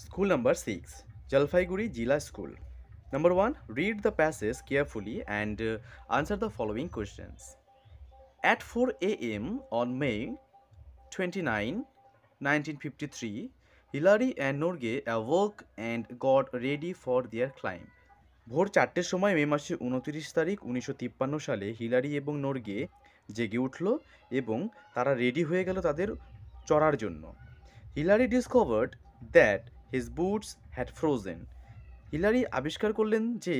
School number 6, Jalpaiguri Jila School. Number 1, read the passage carefully and answer the following questions. At 4 a.m. on May 29, 1953, Hillary and Norgay awoke and got ready for their climb. ভোর 4টের সময় মে মাসের 29 তারিখ 1953 সালে Hillary এবং নর্গে জেগে উঠল এবং তারা রেডি হয়ে গেল তাদের চড়ার জন্য। Hillary discovered that his boots had frozen. Hillary আবিষ্কার করলেন যে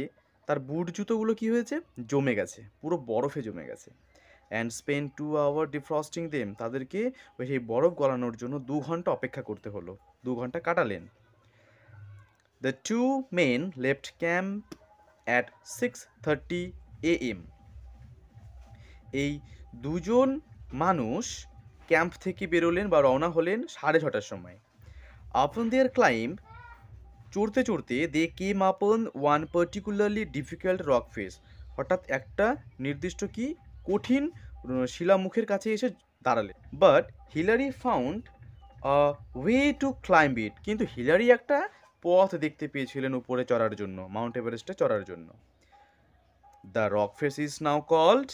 তার বুট জুতোগুলো কী হয়েছে, জমে গেছে, পুরো বরফে জমে গেছে। And spend 2 hour defrosting them, তাদেরকে সেই বরফ গলানোর জন্য 2 ঘন্টা অপেক্ষা করতে হলো, 2 ঘন্টা কাটালেন। The two men left camp at 6:30 a.m. এই দুজন মানুষ ক্যাম্প থেকে বেরোলেন বা রওনা হলেন 6:30টার সময়। আপন দেয়ার ক্লাইম্ব, চড়তে চড়তে they came upon one particularly difficult rock face, হঠাৎ একটা নির্দিষ্ট কি কঠিন শিলামুখের কাছে এসে দাঁড়ালেন। But Hillary found a way to climb it, কিন্তু হিলারি একটা পথ দেখতে পেয়েছিলেন উপরে চড়ার জন্য, মাউন্ট এভারেস্টে চড়ার জন্য। The rock face is now called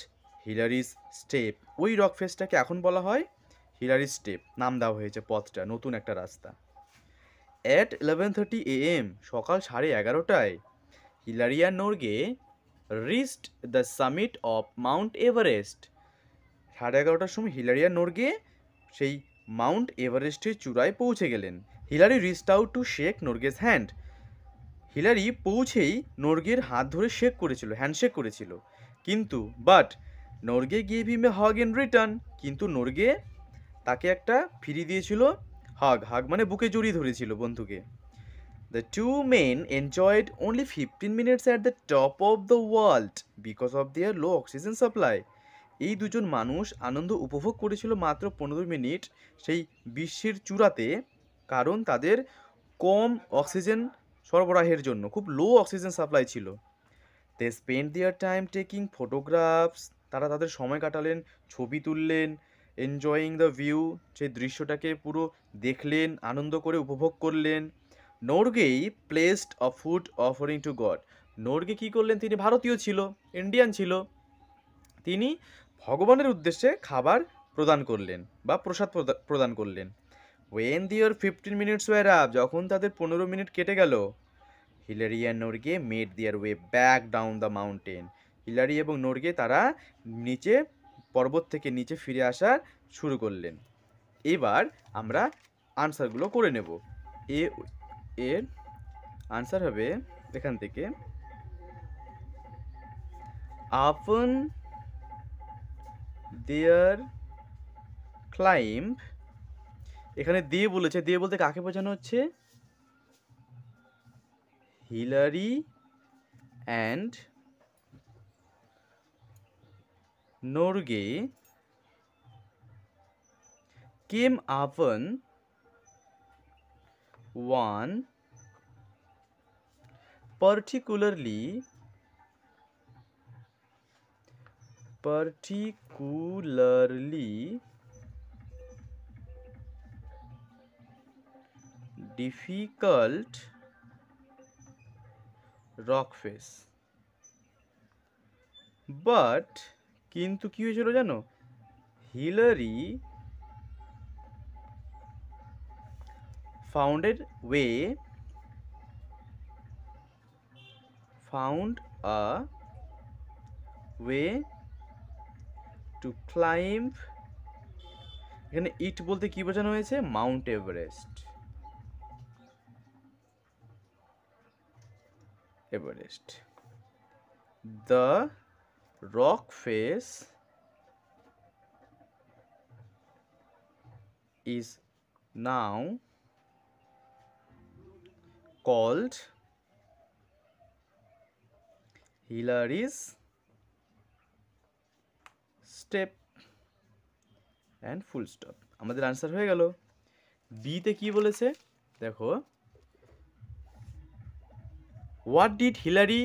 Hillary's step, ওই রক ফেসটাকে এখন বলা হয় হিলারি স্টেপ, নাম দেওয়া হয়েছে পথটা, নতুন একটা রাস্তা। At 11:30 a.m. সকাল 11:30টায় হিলারি আর Norgay reached the summit of Mount Everest. 11:30টার সময় হিলারি আর নর্গে সেই মাউন্ট এভারেস্টের চূড়ায় পৌঁছে গেলেন। Hillary reached out to shake Norgay's hand, Hillary পৌঁছেই নর্গের হাত ধরে শেক করেছিল, হ্যান্ডশেক করেছিল, কিন্তু but Norgay gave him a hug in return, কিন্তু নর্গে তাকে একটা ফিরিয়ে দিয়েছিল হাগ মানে বুকে জড়িয়ে ধরেছিল বন্ধুকে। The two men enjoyed only 15 minutes at the top of the world because of their low oxygen supply. এই দুজন মানুষ আনন্দ উপভোগ করেছিল মাত্র 15 মিনিট সেই বিশ্বের চূড়াতে, কারণ তাদের কম অক্সিজেন সরবরাহের জন্য, খুব লো অক্সিজেন সাপ্লাই ছিল। They spend their time taking photographs, তারা তাদের সময় কাটালেন, ছবি তুললেন। এনজয়িং দ্য ভিউ, সেই দৃশ্যটাকে পুরো দেখলেন, আনন্দ করে উপভোগ করলেন। Norgay placed a food offering to God, Norgay কী করলেন, তিনি ভারতীয় ছিল, ইন্ডিয়ান ছিল, তিনি ভগবানের উদ্দেশ্যে খাবার প্রদান করলেন বা প্রসাদ প্রদান করলেন। ওয়েন দিয়ার 15 মিনিটস ওয়ার আপ, যখন তাদের 15 মিনিট কেটে গেল, Hillary and Norgay made their way back down the mountain, Hillary এবং নর্গে তারা নিচে পর্বত থেকে নিচে ফিরে আসার শুরু করলেন। এবার আমরা আনসারগুলো করে নেব। এর আনসার হবে এখান থেকে, আপন দেয়ার ক্লাইম্ব, এখানে দিয়ে বলেছে, দিয়ে বলতে কাকে বোঝানো হচ্ছে, Hillary and Norgay came upon one particularly difficult rock face, but কিন্তু কি হয়েছিল জানো, Hillary found a way to climb, এখানে ইট বলতে কি বোঝানো হয়েছে, Mount Everest, the rock face is now called Hillary's step and full stop। আমাদের আনসার হয়ে গেল। বিতে কি বলেছে দেখো, what did Hillary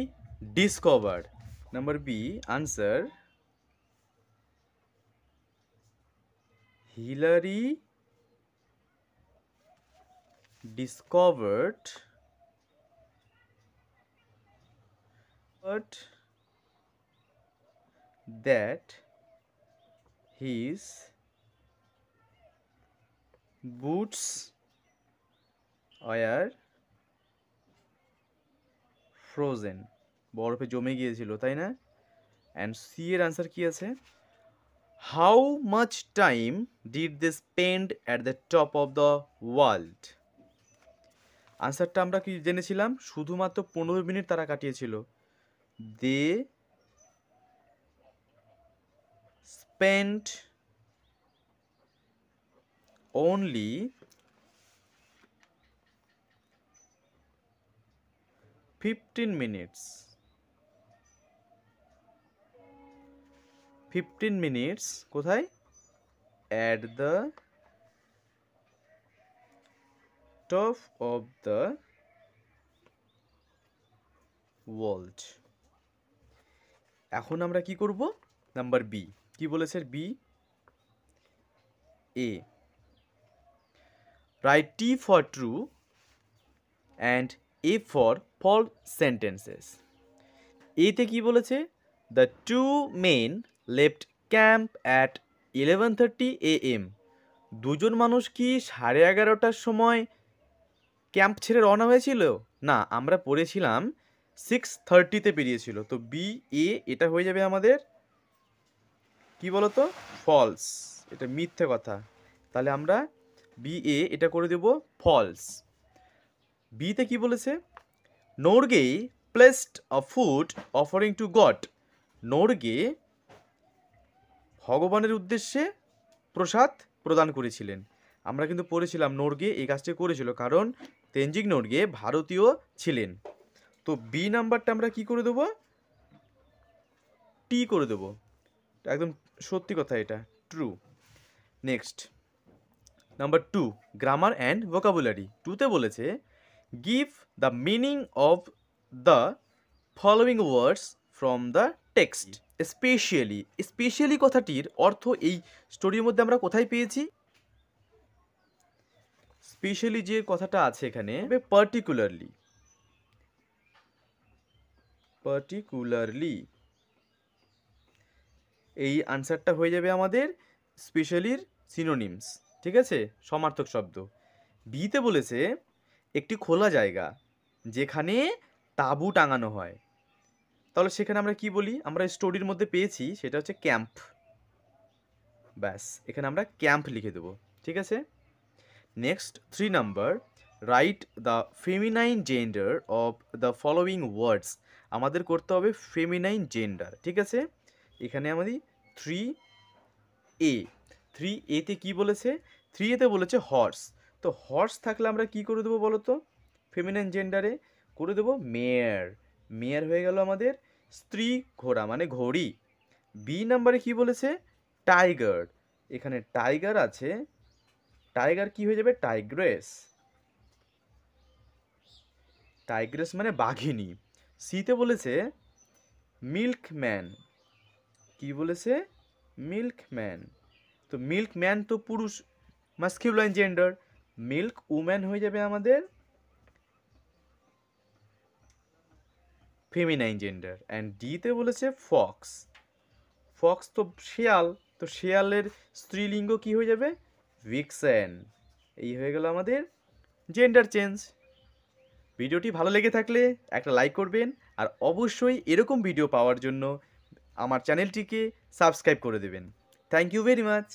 discover? Number B, answer, Hillary discovered that his boots were frozen, বরফে জমে গিয়েছিল, তাই না? অ্যান্ড সি এর আনসার কি আছে? How much time did they spend at the top of the world? আনসারটা আমরা কি জেনেছিলাম? শুধুমাত্র 15 মিনিট তারা কাটিয়েছিল। They spend only 15 minutes 15 minutes কোথায়? at the top of the world. এখন আমরা কি করব? নাম্বার বি কি বলেছে? B A write T for true and A for false sentences. এতে কি বলেছে? The two men left camp at 11:30 AM. দুজন মানুষ কি 11:30টার সময় ক্যাম্প ছেড়ে রওনা হয়েছিল? না, আমরা পড়েছিলাম 6:30-তে বেরিয়েছিল। তো বি এ এটা হয়ে যাবে আমাদের কি বলতো? ফলস, এটা মিথ্যে কথা। তাহলে আমরা বি এ এটা করে দেব ফলস। বিতে কি বলেছে? Norgay placed a food offering to God. Norgay ভগবানের উদ্দেশ্যে প্রসাদ প্রদান করেছিলেন। আমরা কিন্তু পড়েছিলাম নর্গে এই কাজটি করেছিল, কারণ তেনজিং নর্গে ভারতীয় ছিলেন। তো বি নাম্বারটা আমরা কি করে দেবো? টি করে দেবো। একদম সত্যি কথা, এটা true. Next number 2, grammar and vocabulary. 2তে বলেছে give the meaning of the following words from the text. Specially, specially কথাটির অর্থ এই স্টোরির মধ্যে আমরা কোথায় পেয়েছি? স্পেশালি যে কথাটা আছে এখানে, পার্টিকুলারলি, পার্টিকুলারলি এই আনসারটা হয়ে যাবে আমাদের স্পেশালির সিনোনিমস, ঠিক আছে, সমার্থক শব্দ। বিতে বলেছে একটি খোলা জায়গা যেখানে তাঁবু টাঙানো হয়। তাহলে সেখানে আমরা কি বলি? আমরা স্টোরির মধ্যে পেয়েছি সেটা হচ্ছে ক্যাম্প। ব্যাস, এখানে আমরা ক্যাম্প লিখে দেবো, ঠিক আছে। Next 3 number, write the feminine gender of the following ওয়ার্ডস। আমাদের করতে হবে ফেমিনাইন জেন্ডার, ঠিক আছে। এখানে আমাদের 3A, 3A-তে কি বলেছে? 3A-তে বলেছে হর্স। তো হর্স থাকলে আমরা কি করে দেবো বলো তো? ফেমিনাইন জেন্ডারে করে দেবো মেয়ার। মেয়ার হয়ে গেল আমাদের স্ত্রী ঘোড়া, মানে ঘড়ি। বি নাম্বারে কি বলেছে? টাইগার। এখানে টাইগার আছে, টাইগার কি হয়ে যাবে? টাইগ্রেস। টাইগ্রেস মানে বাঘিনী। সিতে বলেছে মিল্কম্যান। কি বলেছে? মিল্কম্যান। তো মিল্কম্যান তো পুরুষ, মাস্কিউলাইন জেন্ডার। মিল্ক উম্যান হয়ে যাবে আমাদের ফেমিনাইন জেন্ডার। অ্যান্ড ডিতে বলেছে ফক্স। ফক্স তো শেয়াল, তো শেয়ালের স্ত্রীলিঙ্গ কি হয়ে যাবে? ভিক্সেন। এই হয়ে গেল আমাদের জেন্ডার চেঞ্জ। ভিডিওটি ভালো লেগে থাকলে একটা লাইক করবেন, আর অবশ্যই এরকম ভিডিও পাওয়ার জন্য আমার চ্যানেলটিকে সাবস্ক্রাইব করে দেবেন। Thank you very much.